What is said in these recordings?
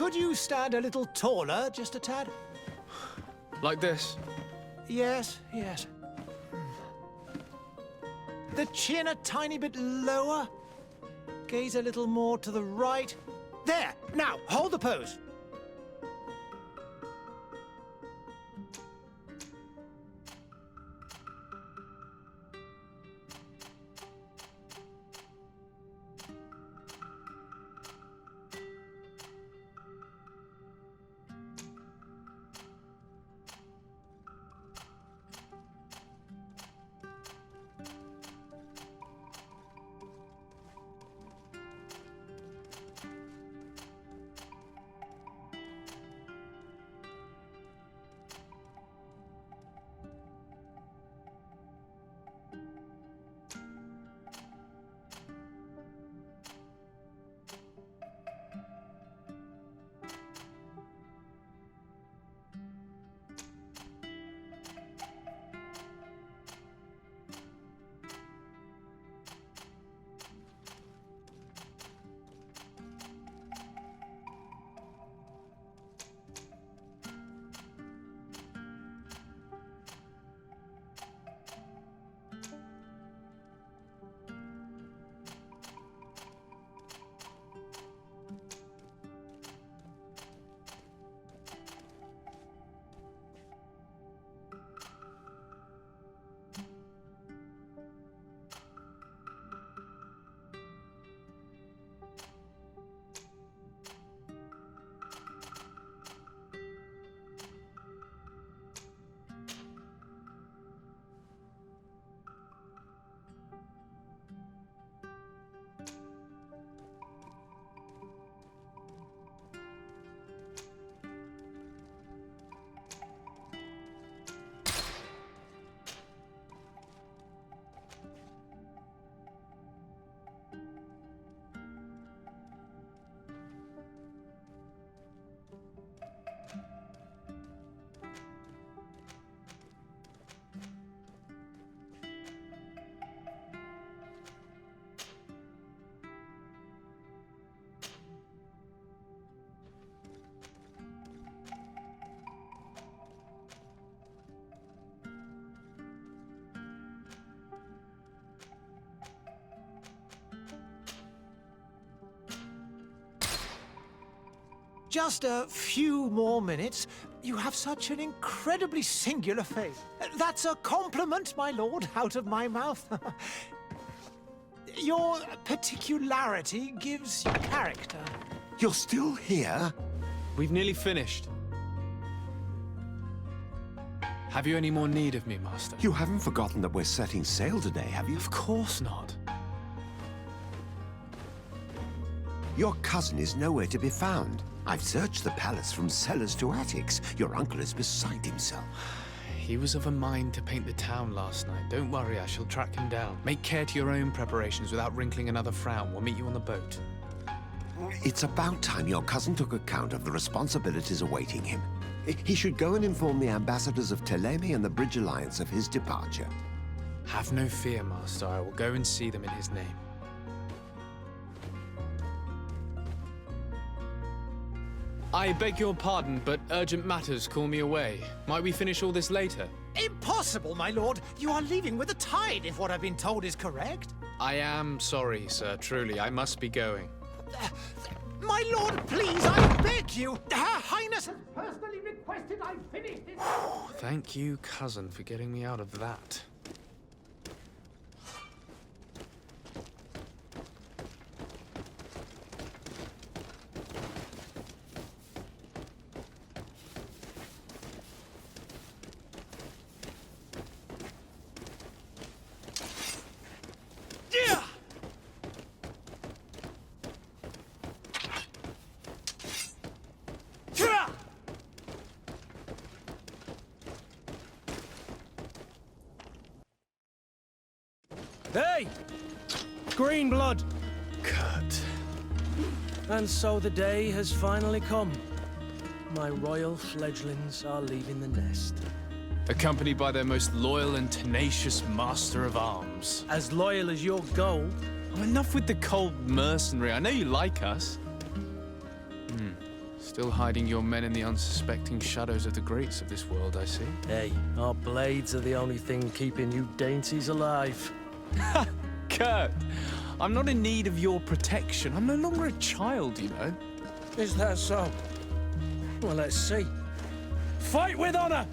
Could you stand a little taller, just a tad? Like this? Yes, yes. The chin a tiny bit lower. Gaze a little more to the right. There! Now, hold the pose. Just a few more minutes. You have such an incredibly singular face. That's a compliment, my lord, out of my mouth. Your particularity gives you character. You're still here? We've nearly finished. Have you any more need of me, Master? You haven't forgotten that we're setting sail today, have you? Of course not. Your cousin is nowhere to be found. I've searched the palace from cellars to attics. Your uncle is beside himself. He was of a mind to paint the town last night. Don't worry, I shall track him down. Make care to your own preparations without wrinkling another frown. We'll meet you on the boat. It's about time your cousin took account of the responsibilities awaiting him. He should go and inform the ambassadors of Ptolemy and the Bridge Alliance of his departure. Have no fear, Master. I will go and see them in his name. I beg your pardon, but urgent matters call me away. Might we finish all this later? Impossible, my lord. You are leaving with the tide, if what I've been told is correct. I am sorry, sir. Truly, I must be going. My lord, please, I beg you. Her Highness has personally requested I finish this. Thank you, cousin, for getting me out of that. Hey! Green blood! Kurt. And so the day has finally come. My royal fledglings are leaving the nest. Accompanied by their most loyal and tenacious master of arms. As loyal as your gold. Oh, enough with the cold mercenary. I know you like us. It's Still hiding your men in the unsuspecting shadows of the greats of this world, I see. Hey, our blades are the only thing keeping you dainties alive. Kurt, I'm not in need of your protection. I'm no longer a child, you know. Is that so? Well, let's see. Fight with honor!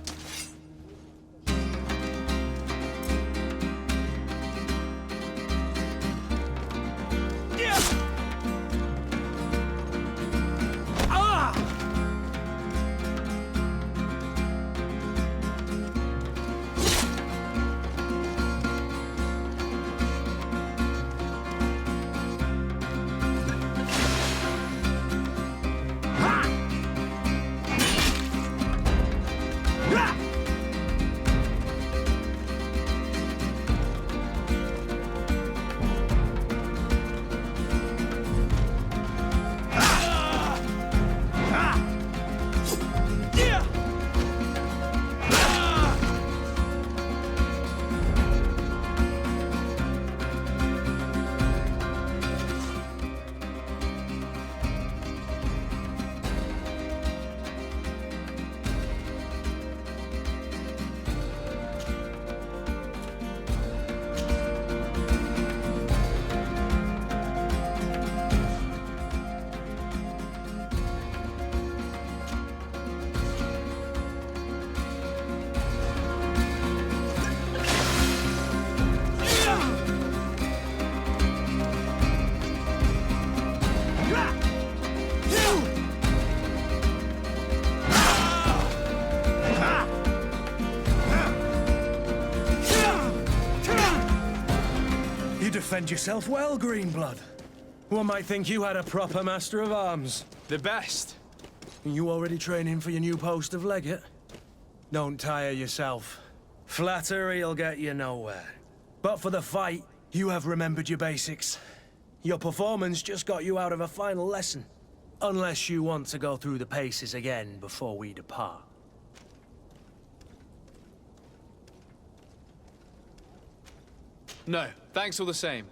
Defend yourself well, Greenblood. One might think you had a proper master of arms. The best. You already training for your new post of legate? Don't tire yourself. Flattery'll get you nowhere. But for the fight, you have remembered your basics. Your performance just got you out of a final lesson. Unless you want to go through the paces again before we depart. No, thanks all the same.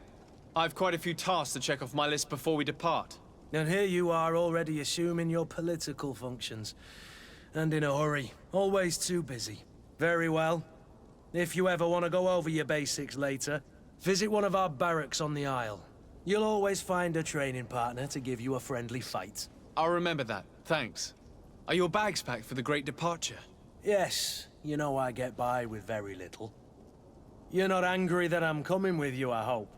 I've quite a few tasks to check off my list before we depart. And here you are already assuming your political functions. And in a hurry. Always too busy. Very well. If you ever want to go over your basics later, visit one of our barracks on the Isle. You'll always find a training partner to give you a friendly fight. I'll remember that, thanks. Are your bags packed for the great departure? Yes, you know I get by with very little. You're not angry that I'm coming with you, I hope.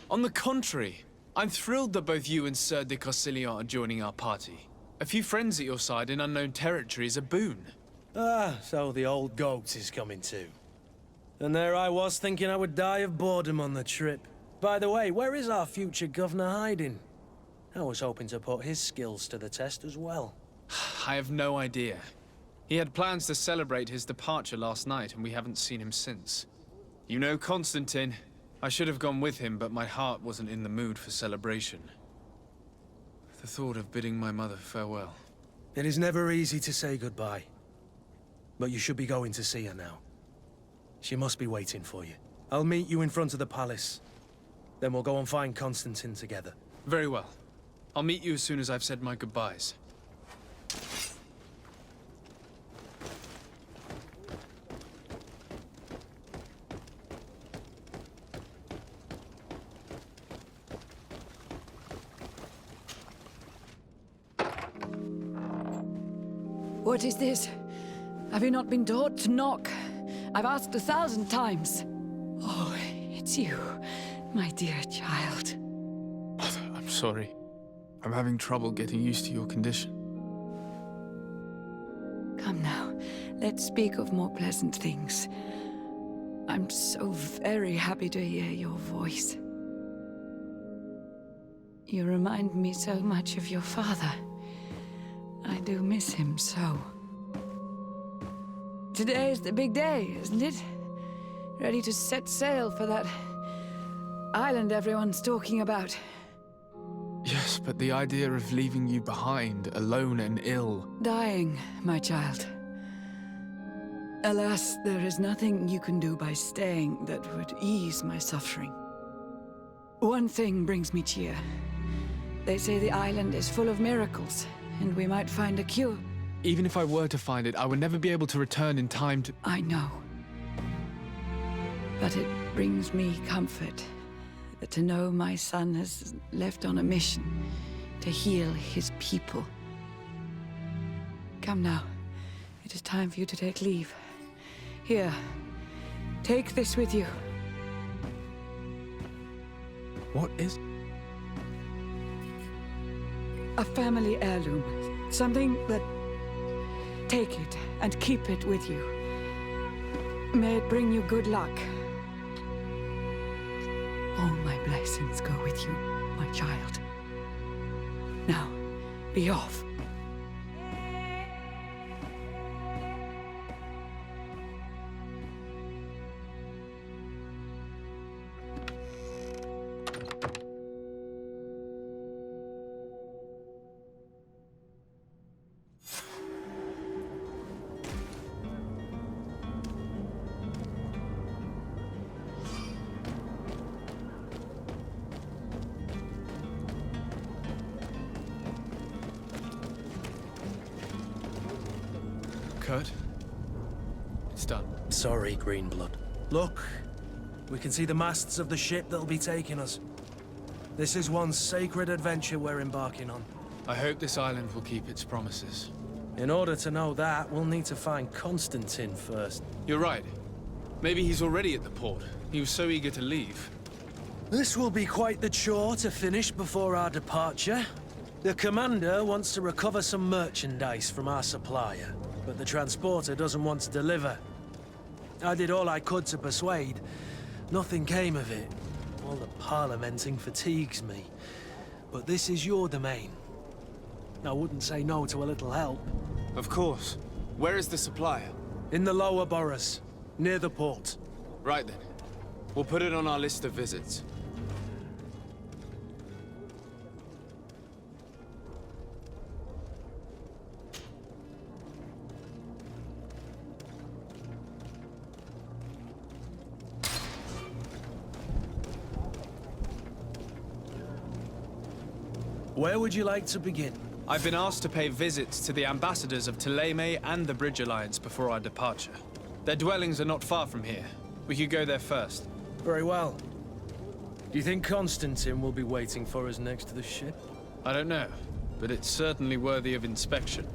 On the contrary, I'm thrilled that both you and Sir de Corsillon are joining our party. A few friends at your side in unknown territory is a boon. Ah, so the old goat is coming too. And there I was thinking I would die of boredom on the trip. By the way, where is our future governor hiding? I was hoping to put his skills to the test as well. I have no idea. He had plans to celebrate his departure last night, and we haven't seen him since. You know Constantine. I should have gone with him, but my heart wasn't in the mood for celebration. The thought of bidding my mother farewell. It is never easy to say goodbye. But you should be going to see her now. She must be waiting for you. I'll meet you in front of the palace. Then we'll go and find Constantine together. Very well. I'll meet you as soon as I've said my goodbyes. What is this? Have you not been taught to knock? I've asked 1,000 times. Oh, it's you, my dear child. I'm sorry. I'm having trouble getting used to your condition. Come now, let's speak of more pleasant things. I'm so very happy to hear your voice. You remind me so much of your father. I do miss him so. Today is the big day, isn't it? Ready to set sail for that island everyone's talking about. Yes, but the idea of leaving you behind, alone and ill... Dying, my child. Alas, there is nothing you can do by staying that would ease my suffering. One thing brings me cheer. They say the island is full of miracles, and we might find a cure. Even if I were to find it, I would never be able to return in time to... I know. But it brings me comfort to know my son has left on a mission to heal his people. Come now. It is time for you to take leave. Here, take this with you. What is... A family heirloom. Something that... Take it and keep it with you. May it bring you good luck. All my blessings go with you, my child. Now, be off. Kurt? It's done. Sorry, Greenblood. Look, we can see the masts of the ship that'll be taking us. This is one sacred adventure we're embarking on. I hope this island will keep its promises. In order to know that, we'll need to find Constantine first. You're right. Maybe he's already at the port. He was so eager to leave. This will be quite the chore to finish before our departure. The commander wants to recover some merchandise from our supplier, but the transporter doesn't want to deliver. I did all I could to persuade. Nothing came of it. All the parliamenting fatigues me. But this is your domain. I wouldn't say no to a little help. Of course. Where is the supplier? In the lower boroughs, near the port. Right then. We'll put it on our list of visits. Where would you like to begin? I've been asked to pay visits to the ambassadors of Thélème and the Bridge Alliance before our departure. Their dwellings are not far from here. We could go there first. Very well. Do you think Constantine will be waiting for us next to the ship? I don't know, but it's certainly worthy of inspection.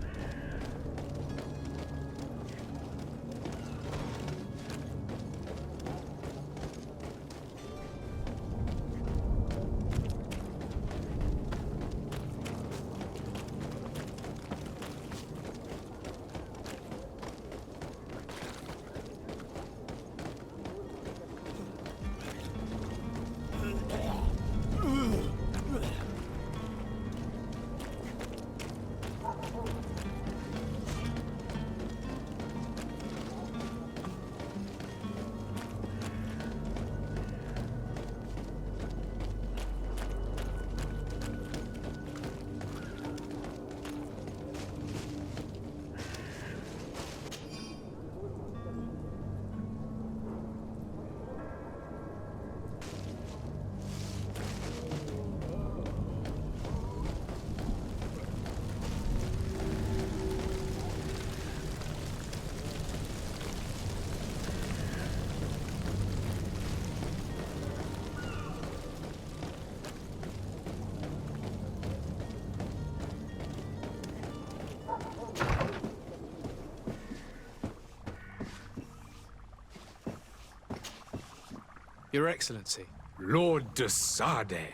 Your Excellency. Lord de Sade,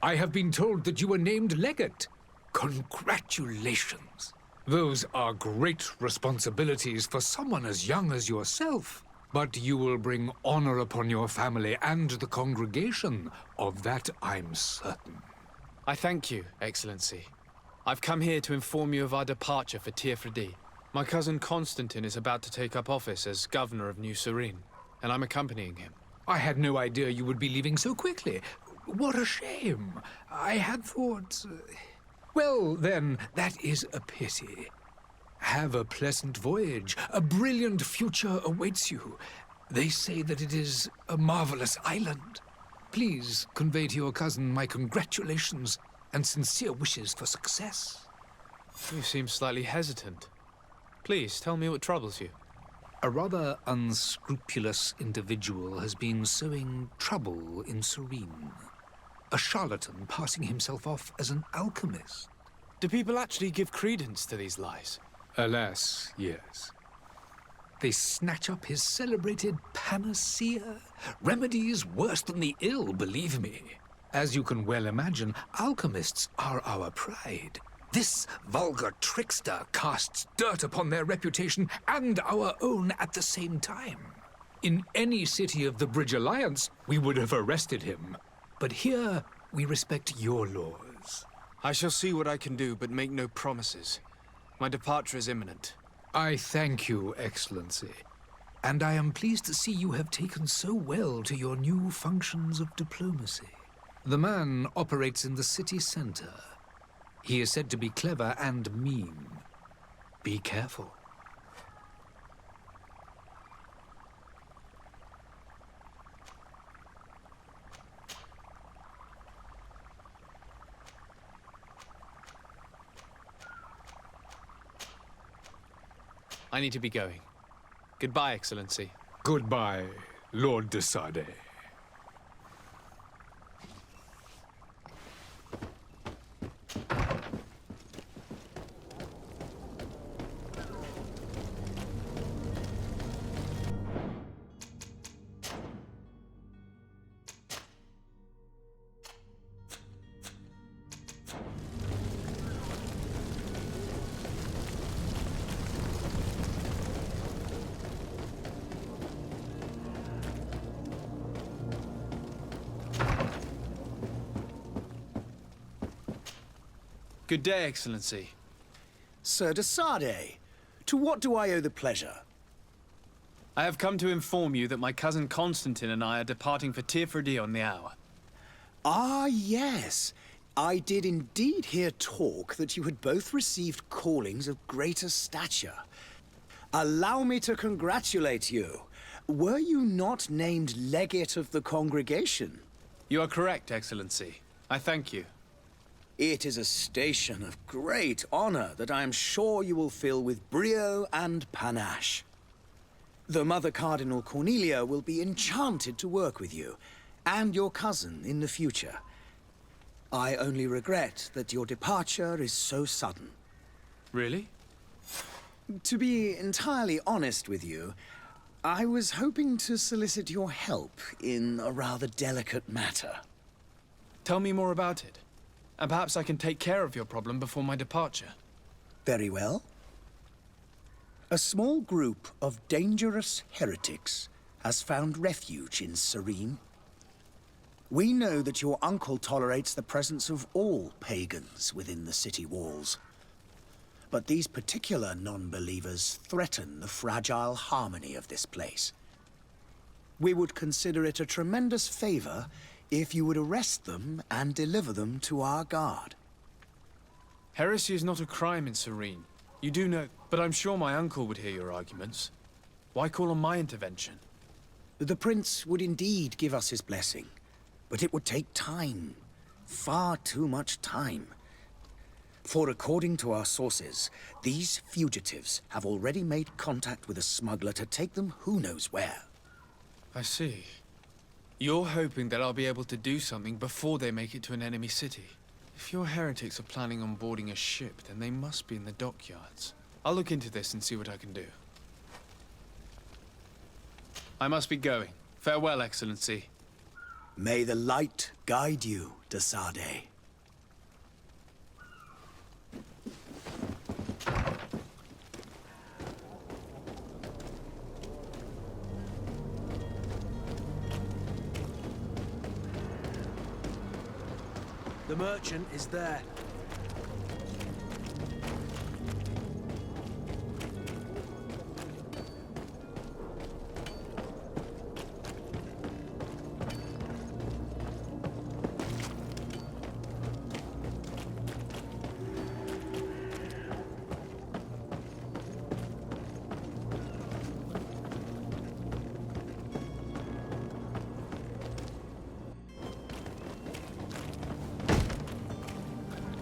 I have been told that you were named legate. Congratulations. Those are great responsibilities for someone as young as yourself. But you will bring honor upon your family and the congregation. Of that, I'm certain. I thank you, Excellency. I've come here to inform you of our departure for Tirfredi. My cousin Constantine is about to take up office as governor of New Serene, and I'm accompanying him. I had no idea you would be leaving so quickly. What a shame. I had thought... Well, then, that is a pity. Have a pleasant voyage. A brilliant future awaits you. They say that it is a marvelous island. Please convey to your cousin my congratulations and sincere wishes for success. You seem slightly hesitant. Please, tell me what troubles you. A rather unscrupulous individual has been sowing trouble in Serene. A charlatan passing himself off as an alchemist. Do people actually give credence to these lies? Alas, yes. They snatch up his celebrated panacea. Remedies worse than the ill, believe me. As you can well imagine, alchemists are our pride. This vulgar trickster casts dirt upon their reputation and our own at the same time. In any city of the Bridge Alliance, we would have arrested him. But here, we respect your laws. I shall see what I can do, but make no promises. My departure is imminent. I thank you, Excellency. And I am pleased to see you have taken so well to your new functions of diplomacy. The man operates in the city center. He is said to be clever and mean. Be careful. I need to be going. Goodbye, Excellency. Goodbye, Lord de Sade. Good day, Excellency. Sir de Sade, to what do I owe the pleasure? I have come to inform you that my cousin Constantine and I are departing for Tirfredi on the hour. Ah, yes. I did indeed hear talk that you had both received callings of greater stature. Allow me to congratulate you. Were you not named legate of the congregation? You are correct, Excellency. I thank you. It is a station of great honor that I am sure you will fill with brio and panache. The Mother Cardinal Cornelia will be enchanted to work with you, and your cousin in the future. I only regret that your departure is so sudden. Really? To be entirely honest with you, I was hoping to solicit your help in a rather delicate matter. Tell me more about it. And perhaps I can take care of your problem before my departure. Very well. A small group of dangerous heretics has found refuge in Serene. We know that your uncle tolerates the presence of all pagans within the city walls. But these particular non-believers threaten the fragile harmony of this place. We would consider it a tremendous favor if you would arrest them and deliver them to our guard. Heresy is not a crime in Serene. You do know, but I'm sure my uncle would hear your arguments. Why call on my intervention? The prince would indeed give us his blessing, but it would take time. Far too much time. For according to our sources, these fugitives have already made contact with a smuggler to take them who knows where. I see. You're hoping that I'll be able to do something before they make it to an enemy city. If your heretics are planning on boarding a ship, then they must be in the dockyards. I'll look into this and see what I can do. I must be going. Farewell, Excellency. May the light guide you, de Sade. The merchant is there.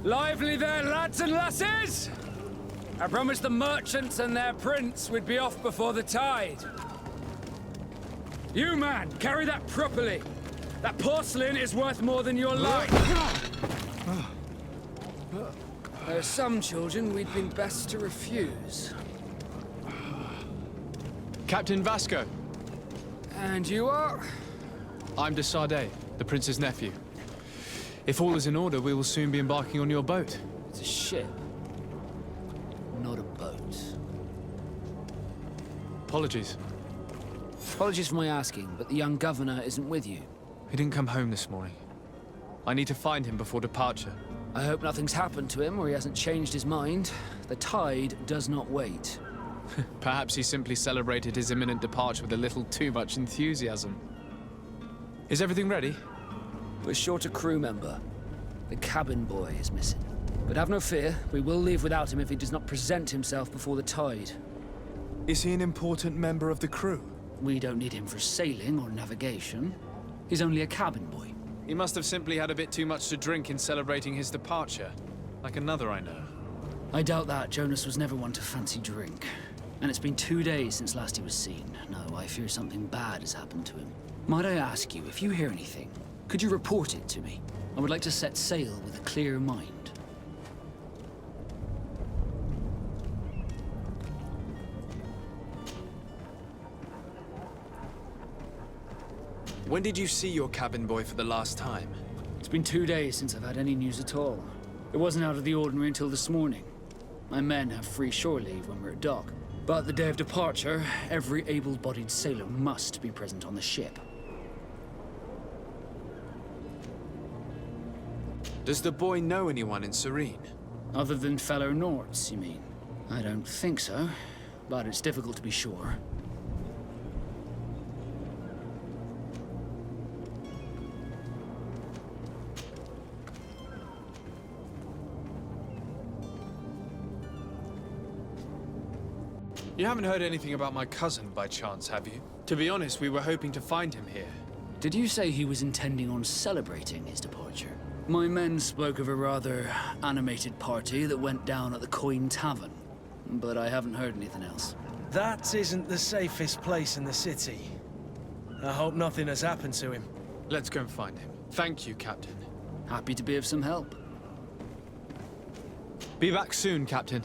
Lively there, lads and lasses! I promised the merchants and their prince we'd be off before the tide. You, man, carry that properly. That porcelain is worth more than your life. There are some children we'd been best to refuse. Captain Vasco. And you are? I'm de Sardet, the prince's nephew. If all is in order, we will soon be embarking on your boat. It's a ship, not a boat. Apologies. Apologies for my asking, but the young governor isn't with you. He didn't come home this morning. I need to find him before departure. I hope nothing's happened to him or he hasn't changed his mind. The tide does not wait. Perhaps he simply celebrated his imminent departure with a little too much enthusiasm. Is everything ready? We're short a crew member. The cabin boy is missing. But have no fear, we will leave without him if he does not present himself before the tide. Is he an important member of the crew? We don't need him for sailing or navigation. He's only a cabin boy. He must have simply had a bit too much to drink in celebrating his departure. Like another I know. I doubt that. Jonas was never one to fancy drink. And it's been 2 days since last he was seen. No, I fear something bad has happened to him. Might I ask you, if you hear anything, could you report it to me? I would like to set sail with a clear mind. When did you see your cabin boy for the last time? It's been 2 days since I've had any news at all. It wasn't out of the ordinary until this morning. My men have free shore leave when we're at dock. But the day of departure, every able-bodied sailor must be present on the ship. Does the boy know anyone in Serene? Other than fellow Nords, you mean? I don't think so, but it's difficult to be sure. You haven't heard anything about my cousin by chance, have you? To be honest, we were hoping to find him here. Did you say he was intending on celebrating his departure? My men spoke of a rather animated party that went down at the Coin Tavern, but I haven't heard anything else. That isn't the safest place in the city. I hope nothing has happened to him. Let's go and find him. Thank you, Captain. Happy to be of some help. Be back soon, Captain.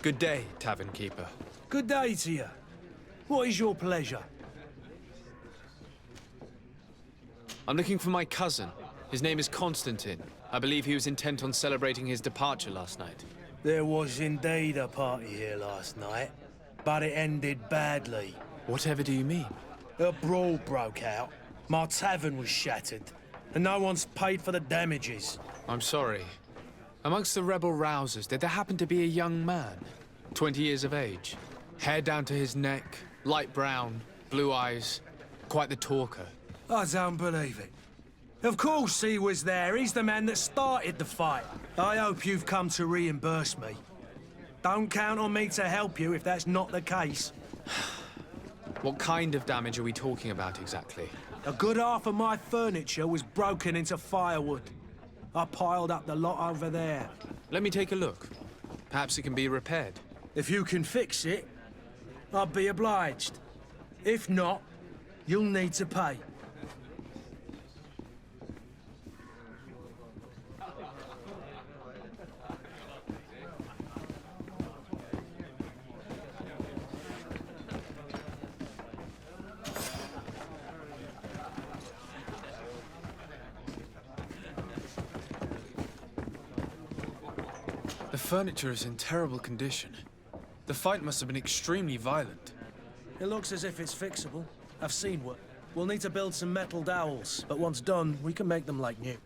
Good day, tavern keeper. Good day to you. What is your pleasure? I'm looking for my cousin. His name is Constantine. I believe he was intent on celebrating his departure last night. There was indeed a party here last night, but it ended badly. Whatever do you mean? A brawl broke out. My tavern was shattered, and no one's paid for the damages. I'm sorry. Amongst the rebel rousers, did there happen to be a young man? 20 years of age. Hair down to his neck, light brown, blue eyes. Quite the talker. I don't believe it. Of course he was there. He's the man that started the fight. I hope you've come to reimburse me. Don't count on me to help you if that's not the case. What kind of damage are we talking about exactly? A good half of my furniture was broken into firewood. I piled up the lot over there. Let me take a look. Perhaps it can be repaired. If you can fix it, I'll be obliged. If not, you'll need to pay. The furniture is in terrible condition. The fight must have been extremely violent. It looks as if it's fixable. I've seen what. We'll need to build some metal dowels, but once done, we can make them like new.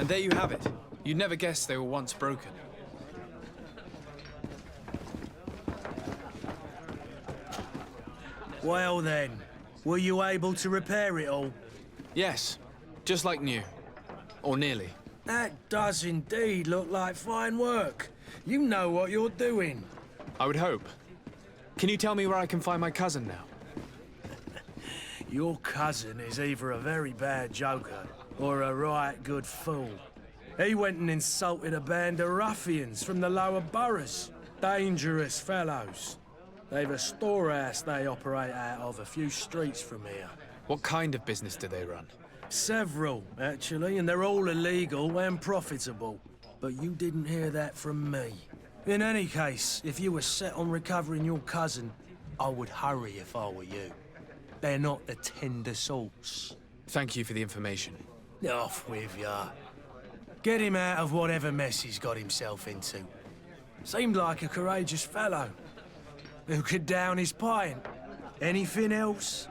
And there you have it. You'd never guess they were once broken. Well then, were you able to repair it all? Yes, just like new. Or nearly. That does indeed look like fine work. You know what you're doing. I would hope. Can you tell me where I can find my cousin now? Your cousin is either a very bad joker or a right good fool. He went and insulted a band of ruffians from the lower boroughs. Dangerous fellows. They've a storehouse they operate out of a few streets from here. What kind of business do they run? Several, actually, and they're all illegal and profitable. But you didn't hear that from me. In any case, if you were set on recovering your cousin, I would hurry if I were you. They're not the tender sorts. Thank you for the information. Off with ya. Get him out of whatever mess he's got himself into. Seemed like a courageous fellow. Who could down his pint? Anything else?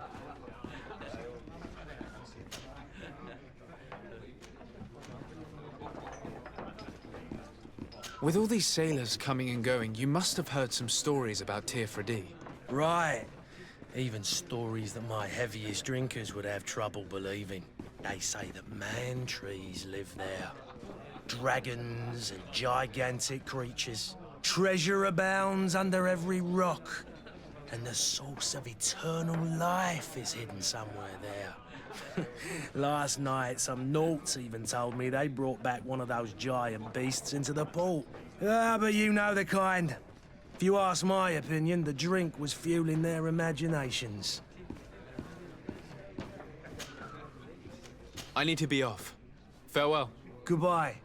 With all these sailors coming and going, you must have heard some stories about Tir-Fradee. Right. Even stories that my heaviest drinkers would have trouble believing. They say that man-trees live there. Dragons and gigantic creatures. Treasure abounds under every rock. And the source of eternal life is hidden somewhere there. Last night, some Nauts even told me they brought back one of those giant beasts into the port. Ah, but you know the kind. If you ask my opinion, the drink was fueling their imaginations. I need to be off. Farewell. Goodbye.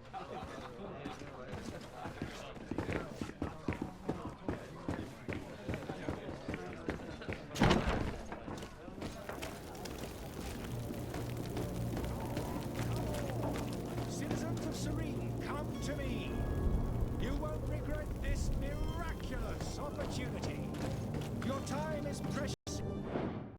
Citizens of Serene, come to me. You won't regret this miraculous opportunity. Your time is precious.